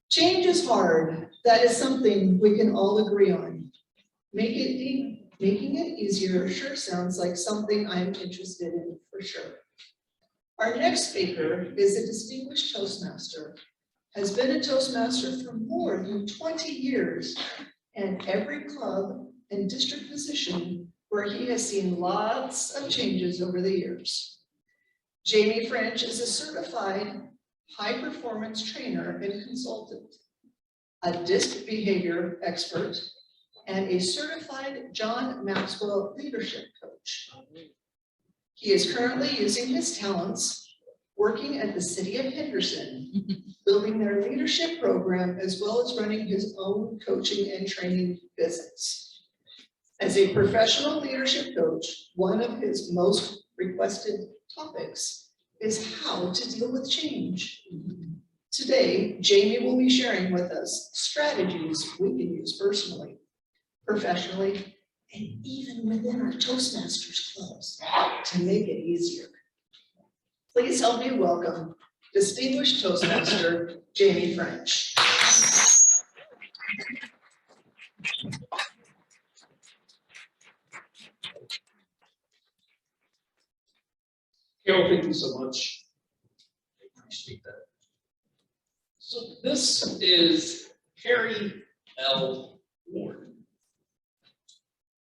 Change is hard. That is something we can all agree on. Making it easier sure sounds like something I'm interested in for sure. Our next speaker is a distinguished Toastmaster, has been a Toastmaster for more than 20 years, and every club and district position where he has seen lots of changes over the years. Jamey French is a certified high-performance trainer and consultant, a DISC behavior expert, and a certified John Maxwell leadership coach. He is currently using his talents working at the city of Henderson, building their leadership program, as well as running his own coaching and training business. As a professional leadership coach, one of his most requested topics is how to deal with change. Today, Jamey will be sharing with us strategies we can use personally, professionally, and even within our Toastmasters clubs to make it easier. Please help me welcome distinguished Toastmaster Jamey French. Carol, thank you so much. I appreciate that. So this is Harry L. Ward.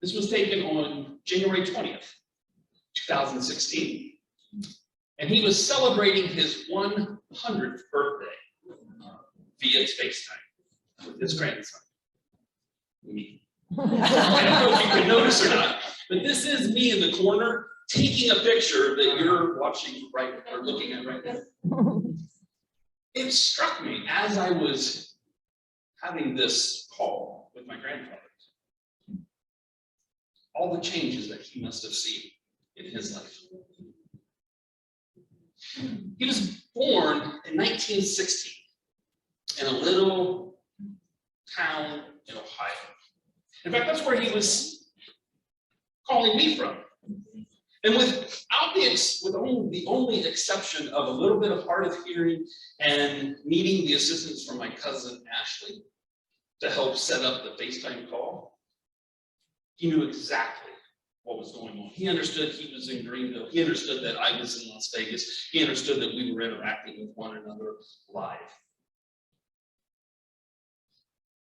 This was taken on January 20th, 2016. And he was celebrating his 100th birthday via FaceTime with his grandson, me. I don't know if you can notice or not, but this is me in the corner taking a picture that you're watching right or looking at right now. It struck me as I was having this call with my grandfather, all the changes that he must have seen in his life. He was born in 1960 in a little town in Ohio. In fact, that's where he was calling me from. And with the only exception of a little bit of hard of hearing and needing the assistance from my cousin Ashley to help set up the FaceTime call, he knew exactly what was going on. He understood he was in Greenville. He understood that I was in Las Vegas. He understood that we were interacting with one another live.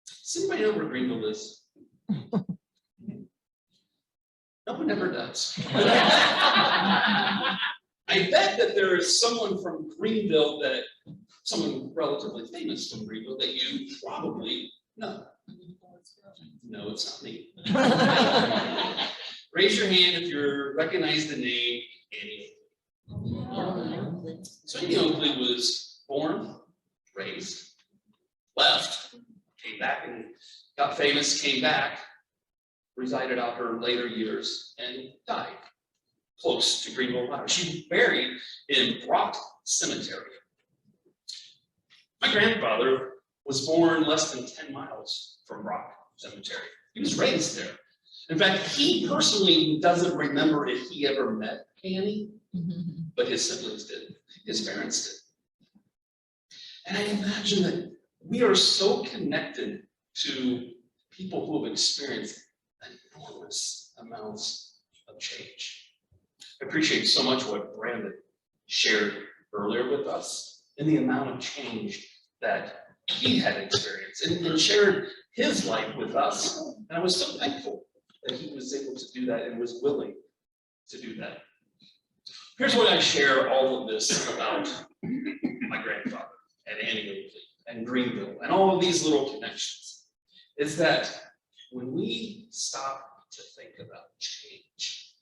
Does anybody know where Greenville is? No one ever does. I bet that there is someone from Greenville someone relatively famous from Greenville that you probably know. No, it's not me. Raise your hand if you recognize the name Annie. So Annie Oakley was born, raised, left, came back and got famous, came back, resided out her later years, and died close to Greenville, Ohio. She was buried in Brock Cemetery. My grandfather was born less than 10 miles from Brock Cemetery. He was raised there. In fact, he personally doesn't remember if he ever met Annie, but his siblings did, his parents did. And I imagine that we are so connected to people who have experienced enormous amounts of change. I appreciate so much what Brandon shared earlier with us and the amount of change that he had experienced and shared his life with us. And I was so thankful that he was able to do that and was willing to do that. Here's what I share all of this about my grandfather and Annie Oakley and Greenville and all of these little connections, is that when we stop to think about change,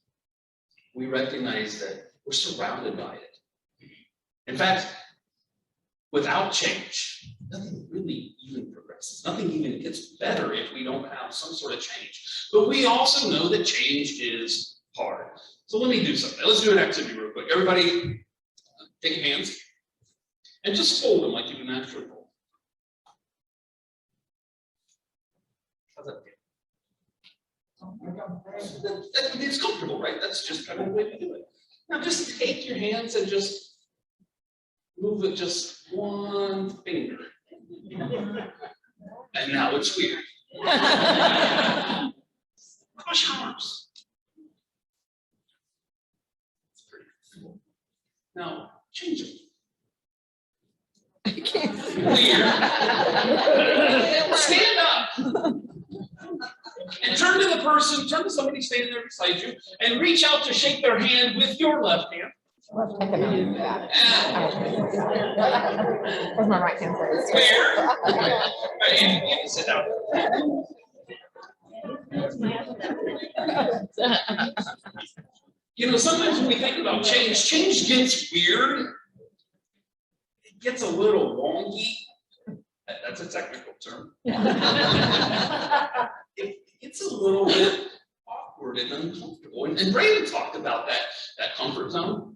we recognize that we're surrounded by it. In fact, without change, nothing really even progresses. Nothing even gets better if we don't have some sort of change. But we also know that change is hard. So let me do something. Let's do an activity real quick. Everybody, take your hands and just fold them like you would naturally fold. How's that feel? It's comfortable, right? That's just kind of the way to do it. Now just take your hands and just move it just one finger. And now it's weird. Crush arms. It's pretty cool. Now, change it. Weird. Stand up. And turn to the person, turn to somebody standing there beside you, and reach out to shake their hand with your left hand. Where's my right hand side? Where? Right, you can sit down. You know, sometimes when we think about change, change gets weird. It gets a little wonky. That's a technical term. It gets a little bit awkward and uncomfortable. And Brandon talked about that comfort zone.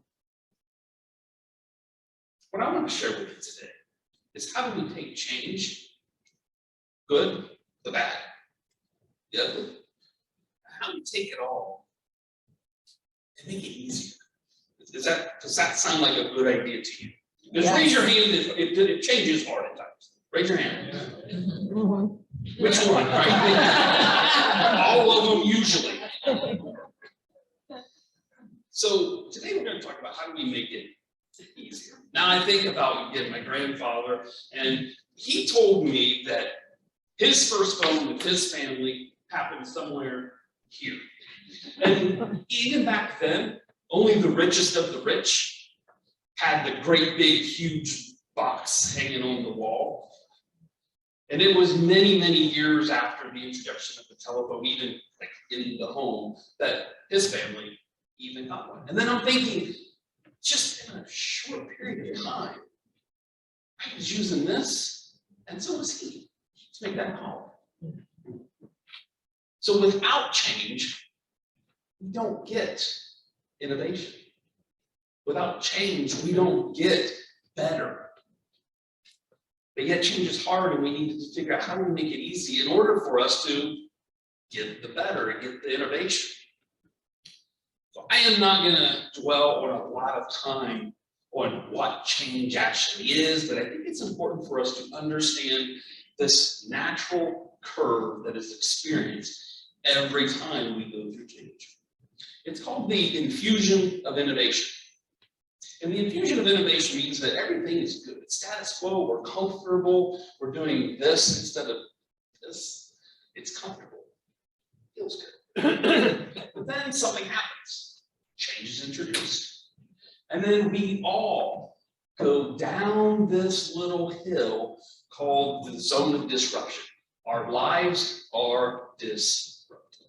What I want to share with you today is how do we take change, good, the bad, the ugly, how do we take it all and make it easier? Does that sound like a good idea to you? Just raise your hand if change is hard at times. Raise your hand. Which one, right? All of them usually. So today we're going to talk about how do we make it easier. Now I think about, again, my grandfather, and he told me that his first phone with his family happened somewhere here. And even back then, only the richest of the rich had the great big huge box hanging on the wall. And it was many, many years after the introduction of the telephone, even like in the home, that his family even got one. And then I'm thinking, just in a short period of time, I was using this, and so was he, to make that call. So without change, we don't get innovation. Without change, we don't get better. But yet change is hard, and we need to figure out how do we make it easy in order for us to get the better and get the innovation. So I am not going to dwell on a lot of time on what change actually is, but I think it's important for us to understand this natural curve that is experienced every time we go through change. It's called the infusion of innovation. And the infusion of innovation means that everything is good. It's status quo, we're comfortable, we're doing this instead of this. It's comfortable, feels good. But then something happens, change is introduced. And then we all go down this little hill called the zone of disruption. Our lives are disrupted.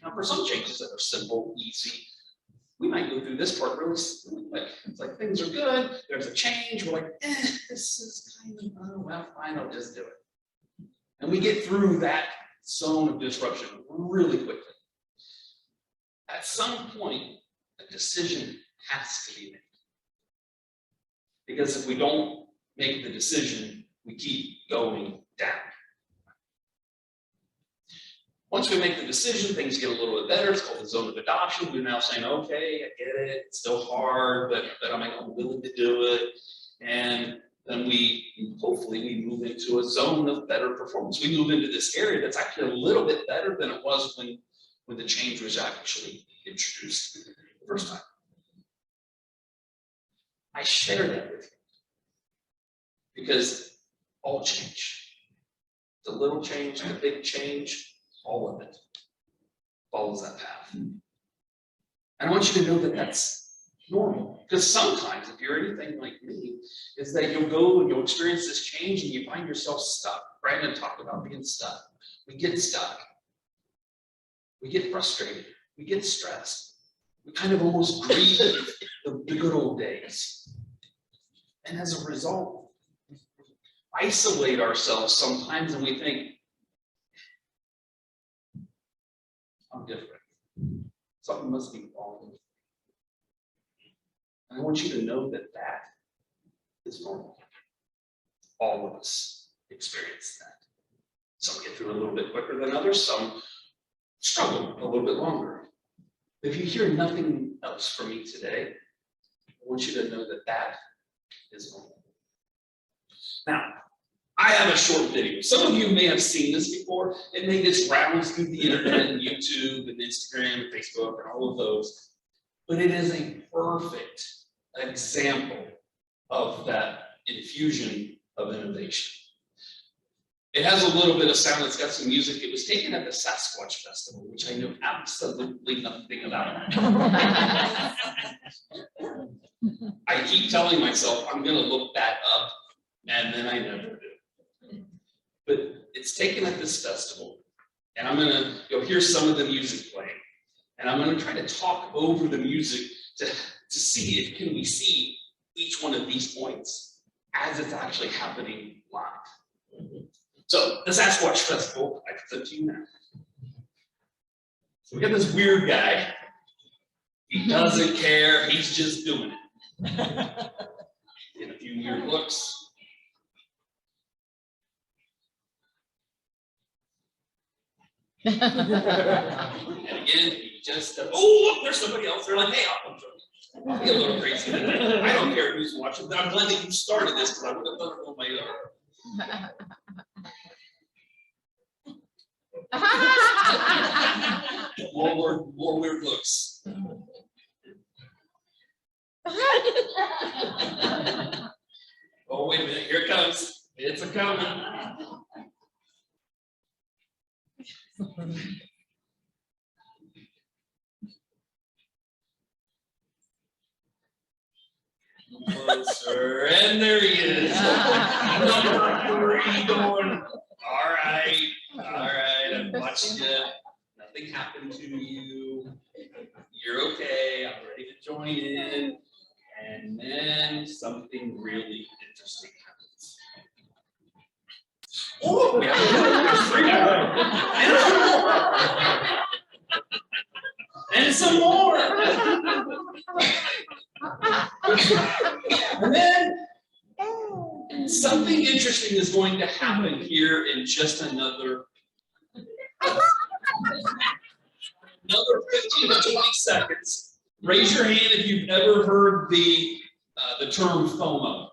Now, for some changes that are simple, easy, we might go through this part really quick. It's like things are good, there's a change, we're like, this is kind of, oh, well, fine, I'll just do it. And we get through that zone of disruption really quickly. At some point, a decision has to be made. Because if we don't make the decision, we keep going down. Once we make the decision, things get a little bit better. It's called the zone of adoption. We're now saying, okay, I get it. It's still hard, but I'm willing to do it. And then hopefully we move into a zone of better performance. We move into this area that's actually a little bit better than it was when the change was actually introduced the first time. I share that with you because all change, the little change, the big change, all of it follows that path. And I want you to know that that's normal. Because sometimes, if you're anything like me, is that you'll go and you'll experience this change and you find yourself stuck. Brandon talked about being stuck. We get stuck. We get frustrated. We get stressed. We kind of almost grieve the good old days. And as a result, we isolate ourselves sometimes and we think, I'm different. Something must be wrong. And I want you to know that that is normal. All of us experience that. Some get through a little bit quicker than others. Some struggle a little bit longer. If you hear nothing else from me today, I want you to know that that is normal. Now, I have a short video. Some of you may have seen this before. It made its rounds through the internet and YouTube and Instagram and Facebook and all of those. But it is a perfect example of that infusion of innovation. It has a little bit of sound, it's got some music. It was taken at the Sasquatch Festival, which I know absolutely nothing about. I keep telling myself I'm gonna look that up, and then I never do. But it's taken at this festival, and you'll hear some of the music playing, and I'm gonna try to talk over the music to see if we see each one of these points as it's actually happening live. So the Sasquatch Festival, I present to you now. So we got this weird guy. He doesn't care, he's just doing it. In a few weird looks. And again, he just, oh look, there's somebody else. They're like, hey, I'll join you. I'll be a little crazy today. I don't care who's watching, but I'm glad that you started this because I would have done it on my own. More weird looks. Oh, wait a minute, here it comes. It's a coming. Closer, and there he is. Number 3 going. All right, I'm watching you. Nothing happened to you. You're okay. I'm ready to join in. And then something really interesting happens. Oh, we have 3 more. And some more. And then something interesting is going to happen here in just another 15 to 20 seconds. Raise your hand if you've ever heard the term FOMO.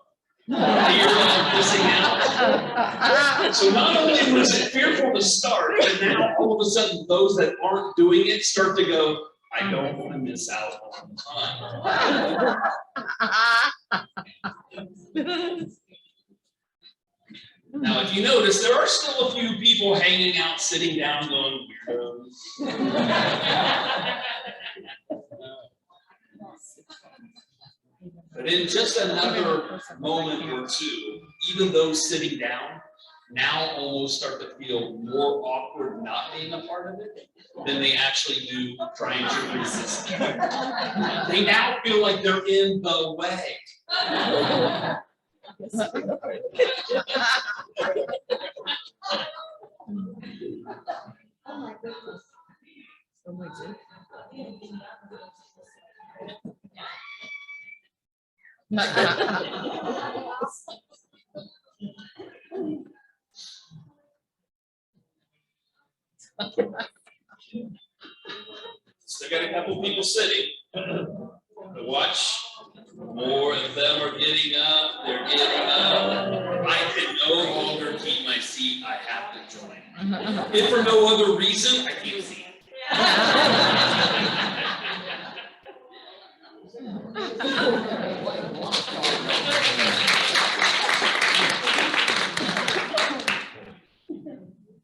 Fear of missing out. So not only was it fearful to start, but now all of a sudden those that aren't doing it start to go, I don't want to miss out on time. Now, if you notice, there are still a few people hanging out, sitting down, going, weirdos. But in just another moment or two, even those sitting down now almost start to feel more awkward not being a part of it than they actually do trying to resist. They now feel like they're in the way. Oh my goodness. So much. Still got a couple people sitting. To watch, more of them are getting up. They're getting up. I can no longer keep my seat. I have to join. If for no other reason, I can't see it.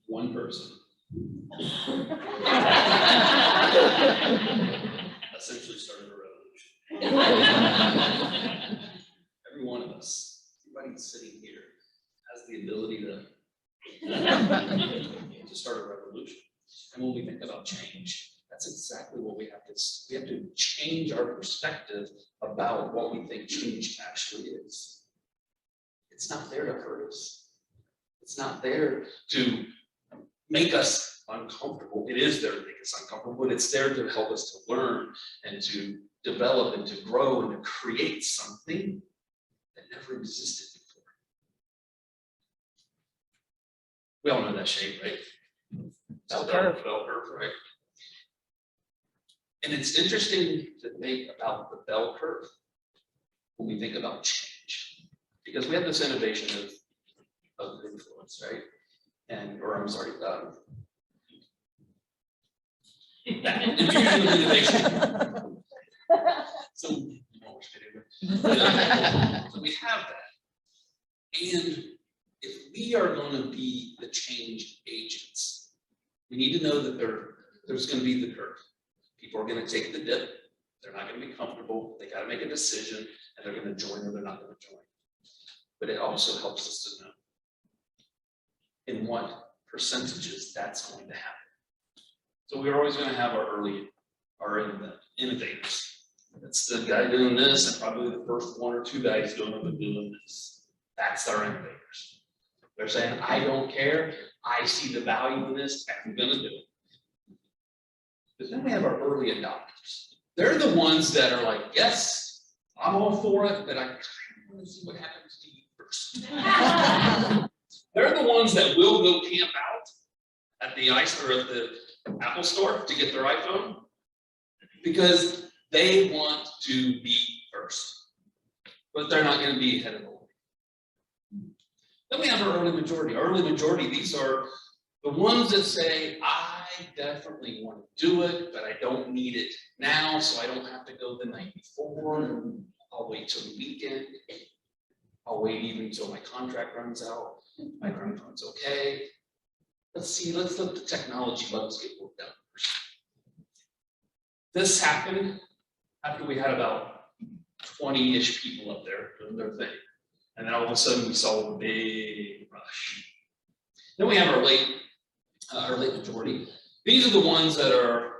One person. Essentially started a revolution. Every one of us, everybody sitting here, has the ability to start a revolution. And when we think about change, that's exactly what we have to change our perspective about what we think change actually is. It's not there to hurt us. It's not there to make us uncomfortable. It is there to make us uncomfortable, but it's there to help us to learn and to develop and to grow and to create something that never existed before. We all know that shape, right? Bell curve, right? And it's interesting to think about the bell curve when we think about change. because we have this innovation of influence, right? That infusion of innovation. So we have that. And if we are going to be the change agents, we need to know that there's going to be the curve. People are going to take the dip. They're not going to be comfortable. They got to make a decision, and they're going to join or they're not going to join. But it also helps us to know in what percentages that's going to happen. So we're always going to have our innovators. It's the guy doing this, and probably the first one or two guys doing this. That's our innovators. They're saying, I don't care. I see the value in this. I'm going to do it. But then we have our early adopters. They're the ones that are like, yes, I'm all for it, but I kind of want to see what happens to you first. They're the ones that will go camp out at the ice or at the Apple store to get their iPhone because they want to be first, but they're not going to be ahead of the line. Then we have our early majority. Our early majority, these are the ones that say, I definitely want to do it, but I don't need it now, so I don't have to go the night before. I'll wait till the weekend. I'll wait even until my contract runs out. My contract's okay. Let's let the technology bugs get worked out first. This happened after we had about 20-ish people up there doing their thing. And then all of a sudden we saw a big rush. Then we have our late majority. These are the ones that are,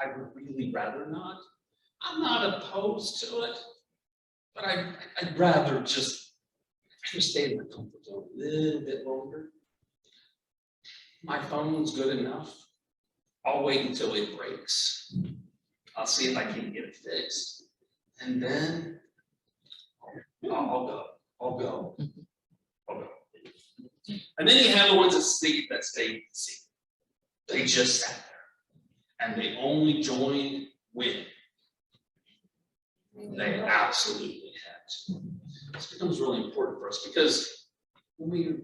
I would really rather not. I'm not opposed to it, but I'd rather just stay in my comfort zone a little bit longer. My phone's good enough. I'll wait until it breaks. I'll see if I can get it fixed. And then I'll go. And then you have the ones that stayed the same. They just sat there. And they only joined when they absolutely had to. This becomes really important for us because when we're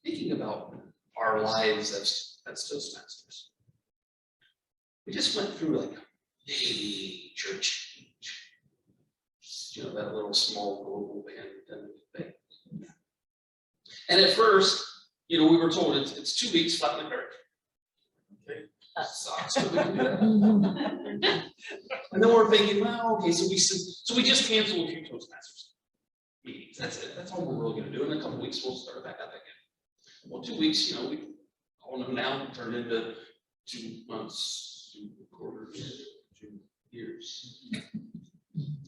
thinking about our lives as Toastmasters, we just went through like a major change. You know, that little small global pandemic thing. And at first, you know, we were told it's 2 weeks, flatten the curve. Okay, sucks, but we can do that. And then we're thinking, well, okay, so we just canceled a few Toastmasters meetings. That's it. That's all we're really going to do. In a couple weeks, we'll start back up again. Well, 2 weeks, you know, we all know now turned into 2 months, 2 quarters, 2 years.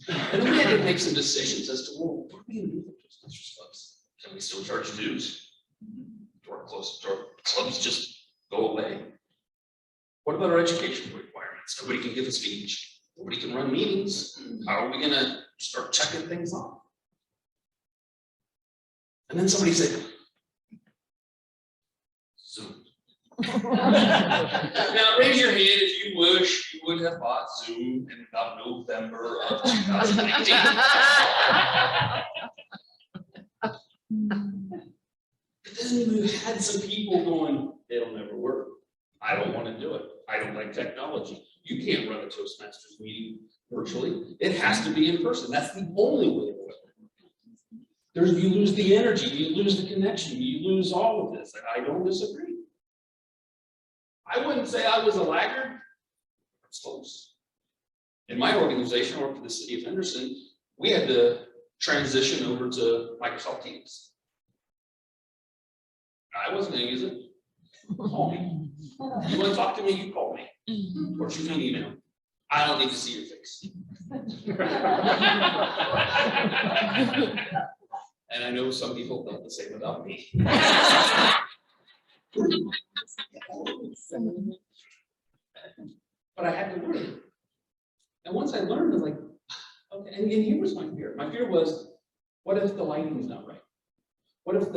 And then we had to make some decisions as to, well, what are we going to do with Toastmasters clubs? Can we still charge dues? Do our clubs just go away? What about our educational requirements? Nobody can give a speech. Nobody can run meetings. How are we going to start checking things off? And then somebody said, Zoom. Now raise your hand if you wish you would have bought Zoom in about November of 2019. But then we had some people going, it'll never work. I don't want to do it. I don't like technology. You can't run a Toastmasters meeting virtually. It has to be in person. That's the only way to do it. You lose the energy, you lose the connection, you lose all of this. I don't disagree. I wouldn't say I was a laggard. I was close. In my organization, I worked for the city of Henderson, we had to transition over to Microsoft Teams. I wasn't going to use it. Call me. You want to talk to me, you call me. Or shoot me an email. I don't need to see your face. And I know some people felt the same about me. But I had to learn it. And once I learned, I was like, okay, and here was my fear. My fear was, what if the lighting's not right? What if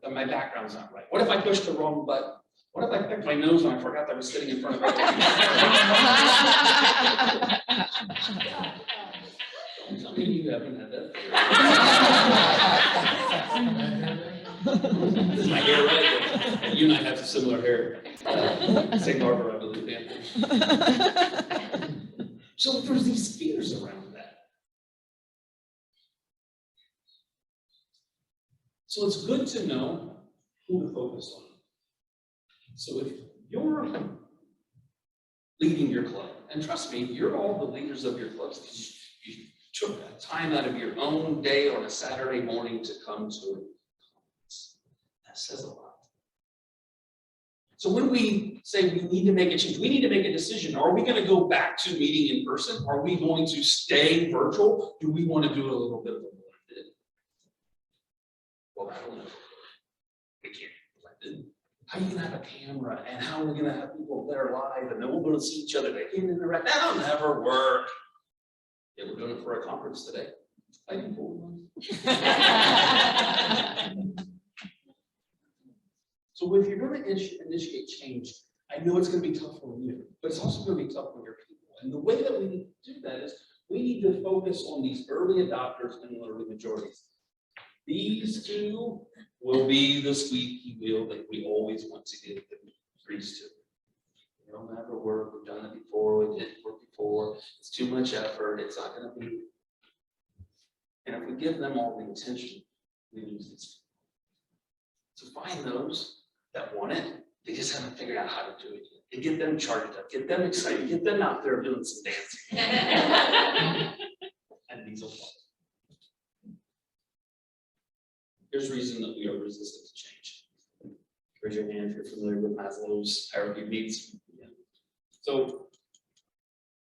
my background's not right? What if I pushed the wrong button? What if I picked my nose and I forgot that I was sitting in front of my Don't tell me you haven't had that fear. you and I have similar hair. St. Barbara, I believe, Anthony. So there's these fears around that. So it's good to know who to focus on. So if you're leading your club, and trust me, you're all the leaders of your clubs because you took that time out of your own day on a Saturday morning to come to a conference. That says a lot. So when we say we need to make a change, we need to make a decision. Are we going to go back to meeting in person? Are we going to stay virtual? Do we want to do a little bit of a blended? Well, I don't know. We can't blend in. How are you going to have a camera and how are we going to have people there live and then we'll be able to see each other? They can't interact. That'll never work. Yeah, we're doing it for a conference today. I can pull one. So if you're going to initiate change, I know it's going to be tough on you, but it's also going to be tough on your people. And the way that we need to do that is we need to focus on these early adopters and the early majorities. These two will be the squeaky wheel that we always want to get the grease to. It'll never work. We've done it before. We didn't work before. It's too much effort. It's not going to be. And if we give them all the attention, we lose this. So find those that want it. They just haven't figured out how to do it yet. And get them charged up. Get them excited. Get them out there doing some dancing. And these will follow. There's reason that we are resistant to change. Raise your hand if you're familiar with Maslow's hierarchy of needs. Yeah. So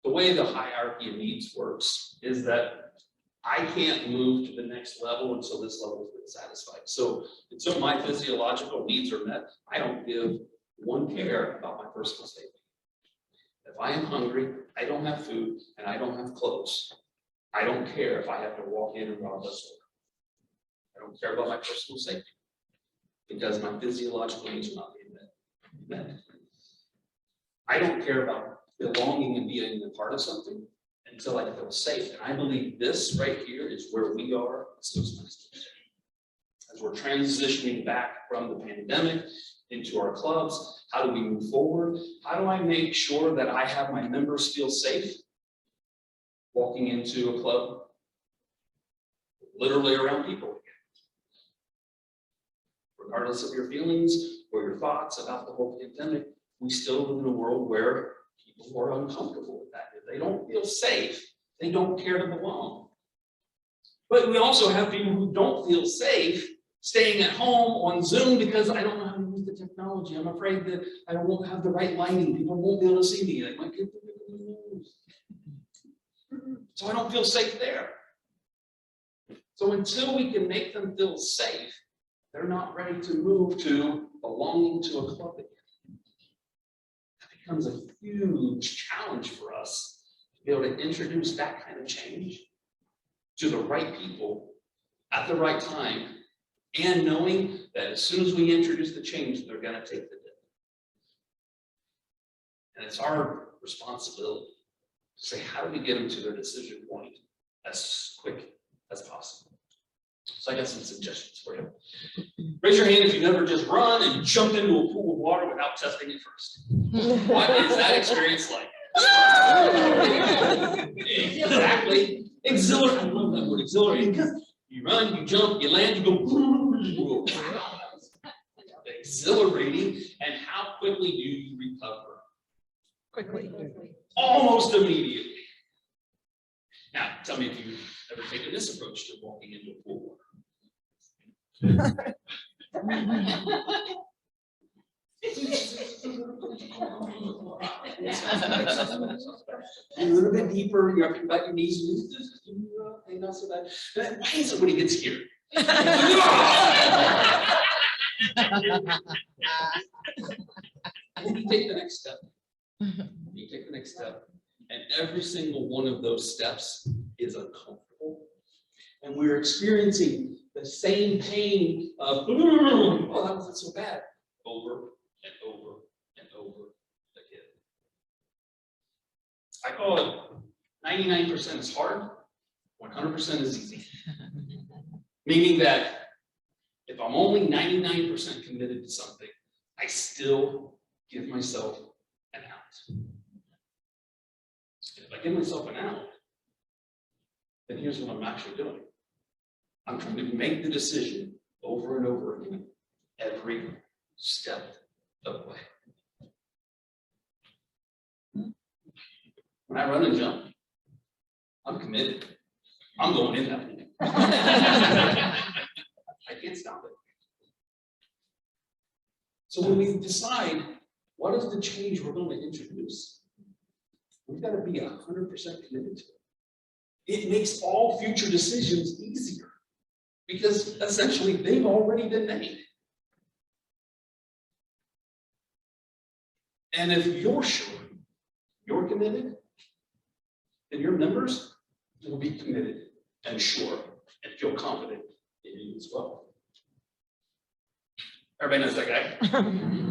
the way the hierarchy of needs works is that I can't move to the next level until this level has been satisfied. So until my physiological needs are met, I don't give one care about my personal safety. If I am hungry, I don't have food, and I don't have clothes, I don't care if I have to walk in and rob a store. I don't care about my personal safety because my physiological needs are not being met. I don't care about belonging and being a part of something until I feel safe. And I believe this right here is where we are as Toastmasters. As we're transitioning back from the pandemic into our clubs, how do we move forward? How do I make sure that I have my members feel safe walking into a club, literally around people? Regardless of your feelings or your thoughts about the whole pandemic, we still live in a world where people are uncomfortable with that. If they don't feel safe, they don't care to belong. But we also have people who don't feel safe staying at home on Zoom because I don't know how to use the technology. I'm afraid that I won't have the right lighting. People won't be able to see me. They might get the news. So I don't feel safe there. So until we can make them feel safe, they're not ready to move to belonging to a club again. That becomes a huge challenge for us to be able to introduce that kind of change to the right people at the right time, and knowing that as soon as we introduce the change, they're going to take the dip. And it's our responsibility to say, how do we get them to their decision point as quick as possible? So I got some suggestions for you. Raise your hand if you've ever just run and jumped into a pool of water without testing it first. What is that experience like? Exactly. Exhilarating. I love that word, exhilarating, because you run, you jump, you land, you go. Exhilarating. And how quickly do you recover? Quickly. Almost immediately. Now, tell me if you've ever taken this approach to walking into a pool of water. A little bit deeper, you're up about your knees. Not so bad. Why is it when he gets here? And then you take the next step. You take the next step, and every single one of those steps is uncomfortable. And we're experiencing the same pain of, oh, that wasn't so bad, over and over and over again. I call it 99% is hard, 100% is easy. Meaning that if I'm only 99% committed to something, I still give myself an out. If I give myself an out, then here's what I'm actually doing. I'm trying to make the decision over and over again, every step of the way. When I run and jump, I'm committed. I'm going in that thing. I can't stop it. So when we decide what is the change we're going to introduce, we've got to be 100% committed to it. It makes all future decisions easier because essentially they've already been made. And if you're sure you're committed, then your members will be committed and sure and feel confident in you as well. Everybody knows that guy?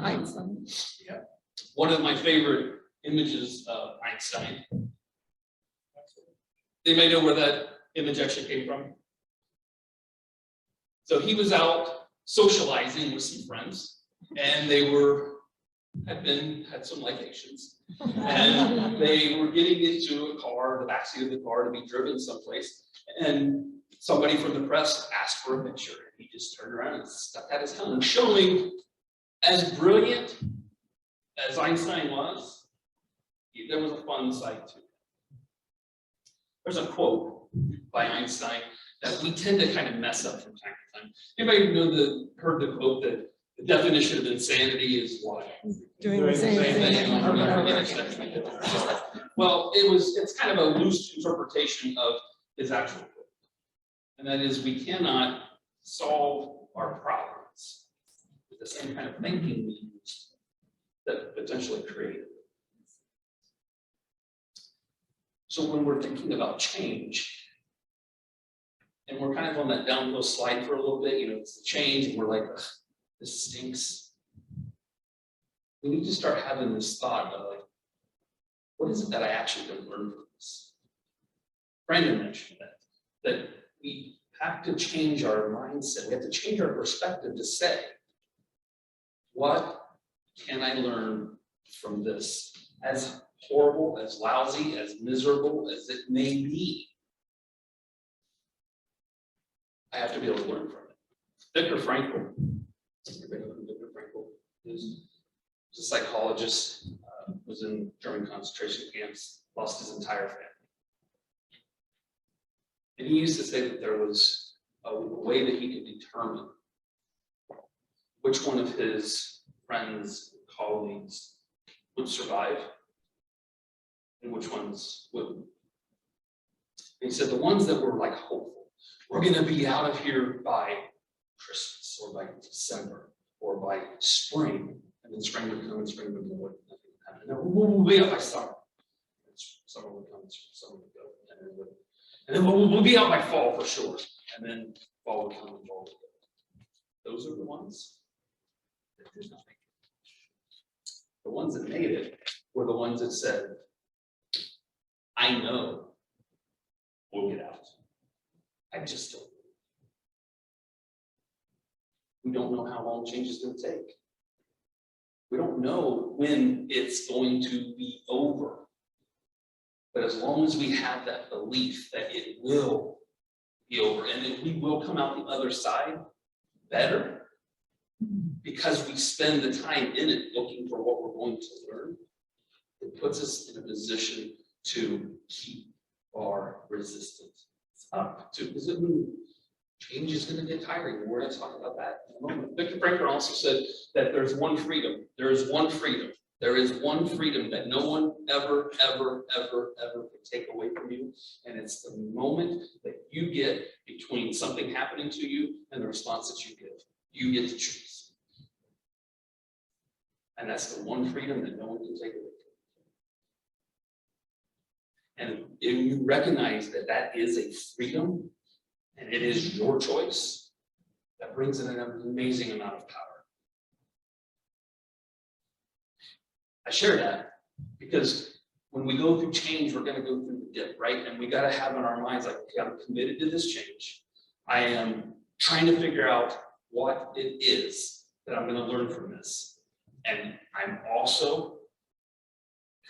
Einstein. Yeah. One of my favorite images of Einstein. Anybody know where that image actually came from? So he was out socializing with some friends, and they had some libations, and they were getting into a car, the backseat of the car, to be driven someplace, and somebody from the press asked for a picture, and he just turned around and stuck out his tongue, showing as brilliant as Einstein was, there was a fun side to it. There's a quote by Einstein that we tend to kind of mess up from time to time. Anybody heard the quote that the definition of insanity is what? Doing the same thing over and over again. Well, it's kind of a loose interpretation of his actual quote. And that is, we cannot solve our problems with the same kind of thinking we used that potentially created it. So when we're thinking about change, and we're kind of on that downhill slide for a little bit, it's the change, and we're like, this stinks. We need to start having this thought of like, what is it that I actually can learn from this? Brandon mentioned that we have to change our mindset. We have to change our perspective to say, what can I learn from this? As horrible, as lousy, as miserable as it may be, I have to be able to learn from it. Viktor Frankl, everybody know who Viktor Frankl is? He's a psychologist, was in German concentration camps, lost his entire family. And he used to say that there was a way that he could determine which one of his friends, colleagues would survive and which ones wouldn't. And he said the ones that were like hopeful, we're going to be out of here by Christmas or by December or by spring, and then spring would come and spring would go, nothing would happen. And then we'll be out by summer. Summer would come, summer would go, and then we'll be out by fall for sure, and then fall would come and fall would go. Those are the ones that did nothing. The ones that made it were the ones that said, I know we'll get out. I just don't. We don't know how long change is going to take. We don't know when it's going to be over. But as long as we have that belief that it will be over and that we will come out the other side better, because we spend the time in it looking for what we're going to learn, it puts us in a position to keep our resistance up. Because change is going to get tiring, and we're going to talk about that in a moment. Viktor Frankl also said that there's one freedom. There is one freedom. There is one freedom that no one ever, ever, ever, ever can take away from you, and it's the moment that you get between something happening to you and the response that you give. You get to choose. And that's the one freedom that no one can take away from you. And if you recognize that that is a freedom, and it is your choice, that brings in an amazing amount of power. I share that because when we go through change, we're going to go through the dip, right? And we got to have in our minds, like, okay, I'm committed to this change. I am trying to figure out what it is that I'm going to learn from this. And I'm also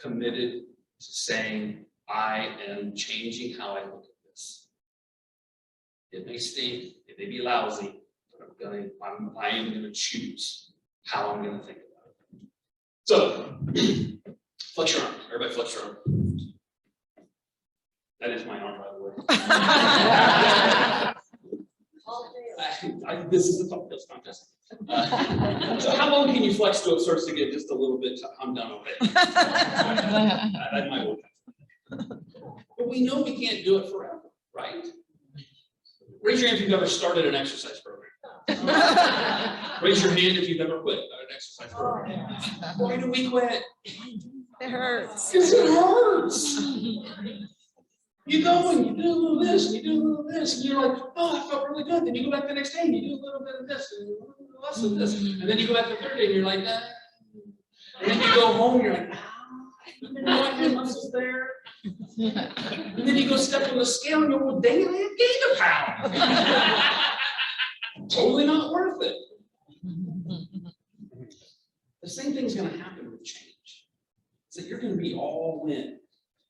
committed to saying, I am changing how I look at this. It may stink, it may be lousy, but I am gonna choose how I'm gonna think about it. So, flex your arm, everybody flex your arm. That is my arm, by the way. This is the top list contest. So how long can you flex till it starts to get just a little bit, I'm done already. That might work. But we know we can't do it forever, right? Raise your hand if you've ever started an exercise program. Raise your hand if you've ever quit an exercise program. Why do we quit? It hurts. Because it hurts. You go and you do a little this, and you do a little this, and you're like, oh, I felt really good. Then you go back the next day and you do a little bit of this, and a little less of this. And then you go back the third day and you're like, ah. And then you go home and you're like, you know what, your muscles there. And then you go step on the scale and you're, well, dang it, I gained a pound. Totally not worth it. The same thing's going to happen with change. Is that you're going to be all in.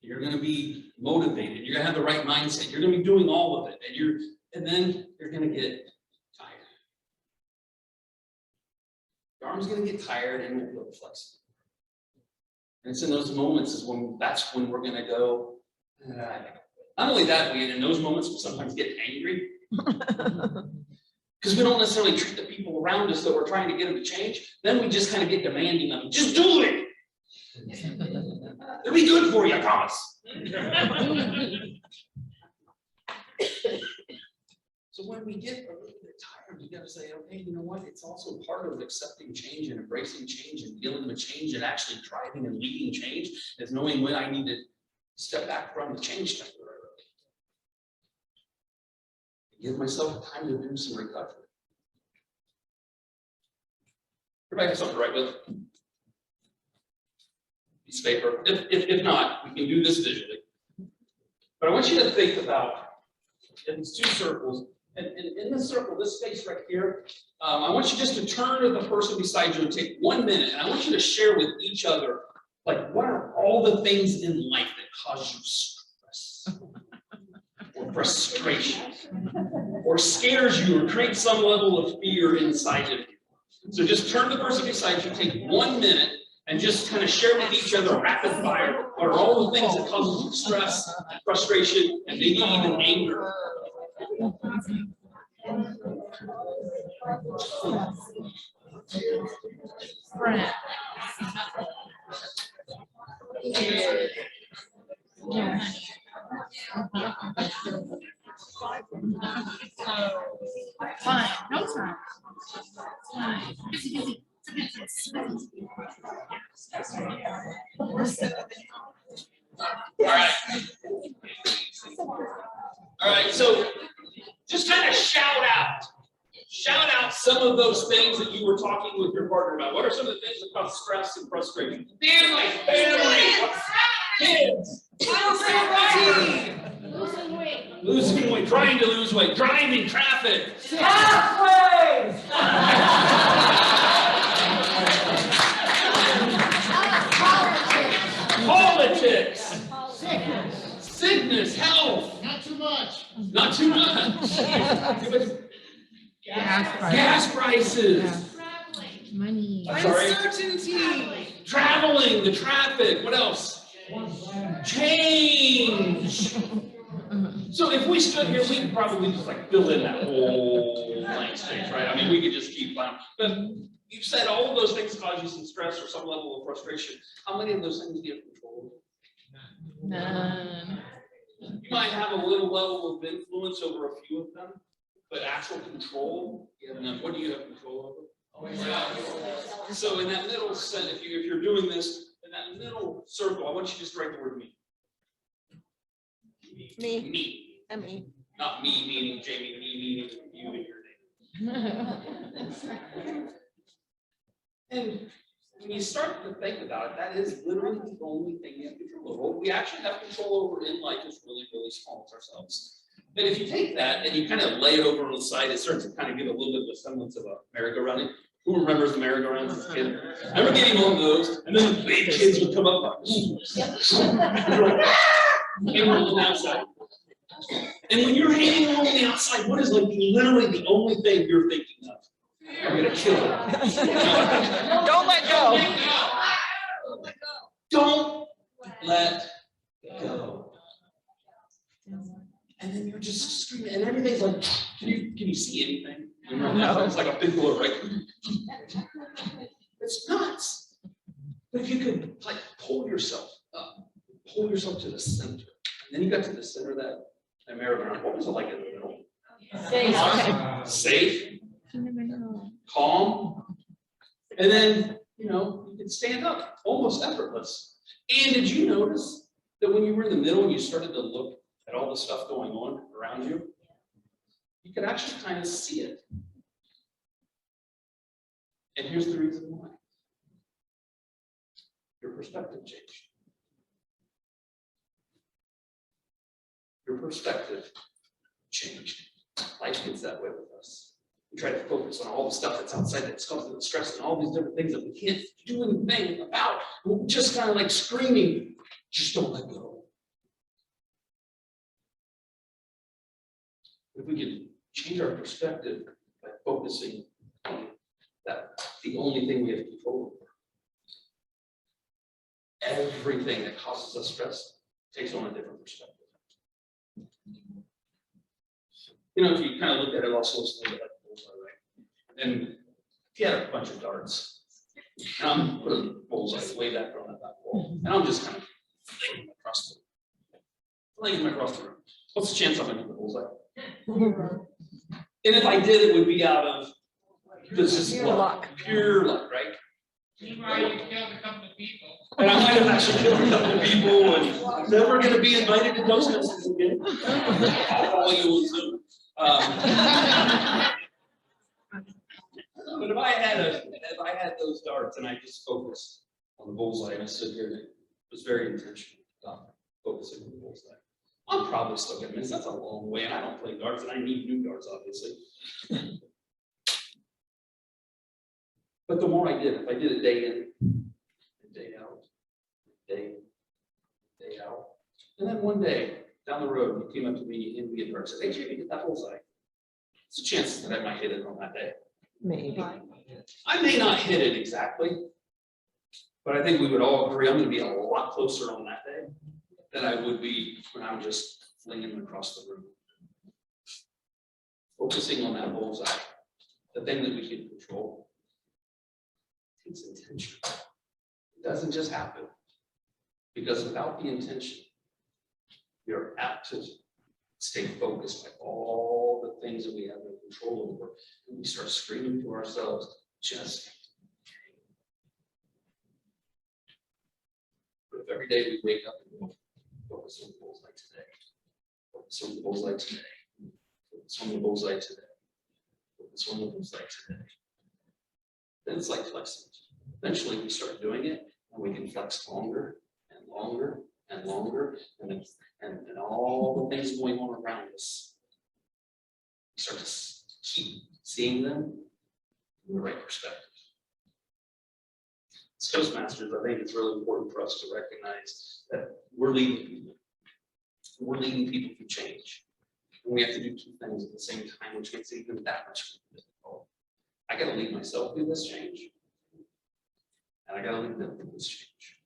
You're going to be motivated. You're going to have the right mindset. You're going to be doing all of it, and then you're going to get tired. Your arm's going to get tired, and you'll feel flexible. And it's in those moments that's when we're going to go. Not only that, we in those moments we sometimes get angry because we don't necessarily treat the people around us that we're trying to get them to change. Then we just kind of get demanding of them. Just do it. It'll be good for you, I promise. So when we get a little bit tired, we got to say, okay, you know what? It's also part of accepting change and embracing change and dealing with change and actually driving and leading change is knowing when I need to step back from the change temporarily. Give myself time to do some recovery. Everybody have something to write with? Piece of paper. If not, we can do this visually. But I want you to think about in these two circles, and in this circle, this space right here, I want you just to turn to the person beside you and take 1 minute, and I want you to share with each other, like, what are all the things in life that cause you stress, or frustration, or scares you, or create some level of fear inside of you. So just turn to the person beside you, take 1 minute, and just kind of share with each other rapid fire what are all the things that cause you stress, frustration, and maybe even anger. Friend. Yeah. Fine, no time. Fine. Busy. All right, so just kind of shout out some of those things that you were talking with your partner about. What are some of the things that cause stress and frustration? Family, kids, losing weight, trying to lose weight, driving, traffic, pathways. Politics, sickness, health. Not too much. Gas prices. Money. I'm sorry. Uncertainty. Traveling, the traffic. What else? Change. So if we stood here, we could probably just like fill in that whole blank space, right? I mean, we could just keep on. But you've said all of those things cause you some stress or some level of frustration. How many of those things do you have control over? None. You might have a little level of influence over a few of them, but actual control, what do you have control over? So in that middle set, if you're doing this, in that middle circle, I want you to just write the word me. Me. Me. Not me meaning Jamie, me meaning you and your name. And when you start to think about it, that is literally the only thing you have control over. What we actually have control over in life is really, really small. It's ourselves. And if you take that and you kind of lay it over on the side, it starts to kind of give a little bit of a semblance of a merry-go-round. Who remembers the merry-go-rounds as a kid? I remember getting on those, and then the big kids would come up like, you're like, ah! Hanging on the outside. And when you're hanging on the outside, what is like literally the only thing you're thinking of? I'm gonna kill it. Don't let go. Don't let go. And then you're just screaming, and everything's like, can you see anything? No. It's like a big blur, right? It's nuts. But if you could like pull yourself up, pull yourself to the center, and then you got to the center of that merry-go-round. What was it like in the middle? Safe, calm, and then you could stand up, almost effortless. And did you notice that when you were in the middle and you started to look at all the stuff going on around you, you could actually kind of see it. And here's the reason why. Your perspective changed. Your perspective changed. Life gets that way with us. We try to focus on all the stuff that's outside that's causing the stress and all these different things that we can't do anything about. We're just kind of like screaming, just don't let go. If we could change our perspective by focusing on that, the only thing we have control over, everything that causes us stress takes on a different perspective. If you kind of look at it also like a bullseye, right? And if you had a bunch of darts, and I'm putting a bullseye way back on that wall, and I'm just kind of flinging them across the room. What's the chance I'm gonna hit the bullseye? And if I did, it would be out of just Pure luck. Pure luck, right? You might have killed a couple of people. And I might have actually killed a couple of people, and I'm never going to be invited to Toastmasters again. I'll follow you on Zoom. But if I had those darts and I just focused on the bullseye and I stood here and it was very intentional about focusing on the bullseye, I'm probably still going to miss. That's a long way, and I don't play darts, and I need new darts, obviously. But the more I did, if I did it day in, and day out, day out, and then one day down the road, you came up to me and we had darts and said, "Hey, Jamey, get that bullseye." There's a chance that I might hit it on that day. Maybe. I may not hit it exactly, but I think we would all agree I'm going to be a lot closer on that day than I would be when I'm just flinging them across the room. Focusing on that bullseye, the thing that we can control, takes intention. It doesn't just happen, because without the intention, you're apt to stay focused by all the things that we have no control over, and we start screaming to ourselves, just. But if every day we wake up and focus on the bullseye today, focus on the bullseye today, focus on the bullseye today, focus on the bullseye today, then it's like flexing. Eventually we start doing it, and we can flex longer and longer and longer, and all the things going on around us, we start to keep seeing them in the right perspective. As Toastmasters, I think it's really important for us to recognize that we're leading people. We're leading people through change. And we have to do two things at the same time, which makes it even that much more difficult. I got to lead myself through this change, and I got to lead them through this change.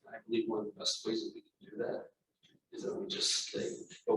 And I believe one of the best ways that we can do that is that we just stay focused